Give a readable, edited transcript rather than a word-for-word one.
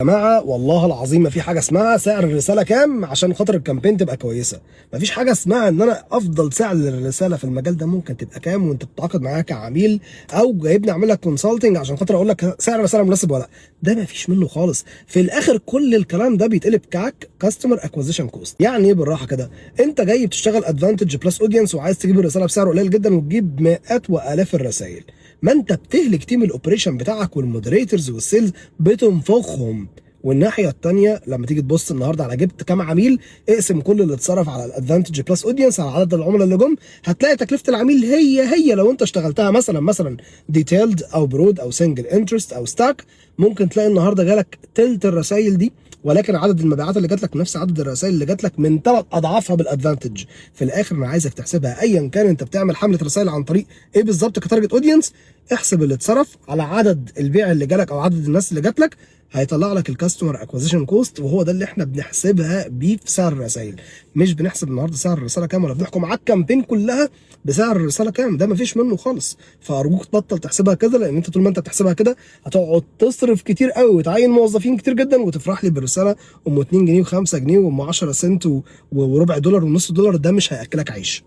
جماعة والله العظيم ما في حاجة اسمها سعر الرسالة كام عشان خاطر الكامبين تبقى كويسة. ما فيش حاجة اسمها ان انا افضل سعر للرسالة في المجال ده ممكن تبقى كام وانت بتتعاقد معايا كعميل او جايبني اعمل لك كونسلتنج عشان خاطر اقول لك سعر الرسالة مناسب ولا لا. ده ما فيش منه خالص. في الاخر كل الكلام ده بيتقلب كاك كاستمر اكوزيشن كوست. يعني ايه بالراحة كده؟ انت جاي بتشتغل ادفانتج بلس اودينس وعايز تجيب الرسالة بسعر قليل جدا وتجيب مئات والاف الرسائل. ما انت بتهلك تيم الاوبريشن بتاعك والمودريتورز والسيلز بتنفخهم. والناحيه الثانيه لما تيجي تبص النهارده على جبت كام عميل، اقسم كل اللي اتصرف على الادفانتج بلس اودينس على عدد العملاء اللي جم، هتلاقي تكلفه العميل هي لو انت اشتغلتها مثلا ديتيلد او برود او سنجل انترست او ستاك، ممكن تلاقي النهارده جالك تلت الرسائل دي، ولكن عدد المبيعات اللي جات لك نفس عدد الرسائل اللي جات لك من 3 اضعافها بالادفانتج. في الاخر انا عايزك تحسبها ايا كان انت بتعمل حمله رسائل عن طريق ايه بالظبط كتارجت اودينس، احسب اللي اتصرف على عدد البيع اللي جالك او عدد الناس اللي جات لك، هيطلع لك الكاستمر اكوزيشن كوست، وهو ده اللي احنا بنحسبها بيه في سعر الرسائل. مش بنحسب النهارده سعر الرساله كام ولا بنحكم على الكامبين كلها بسعر الرساله كام، ده مفيش منه خالص. فارجوك تبطل تحسبها كده، لان انت طول ما انت بتحسبها كده هتقعد تصرف كتير قوي وتعين موظفين كتير جدا وتفرح لي بالرساله ام 2 جنيه و5 جنيه وام 10 سنت وربع دولار ونص دولار، ده مش هياكلك عيش.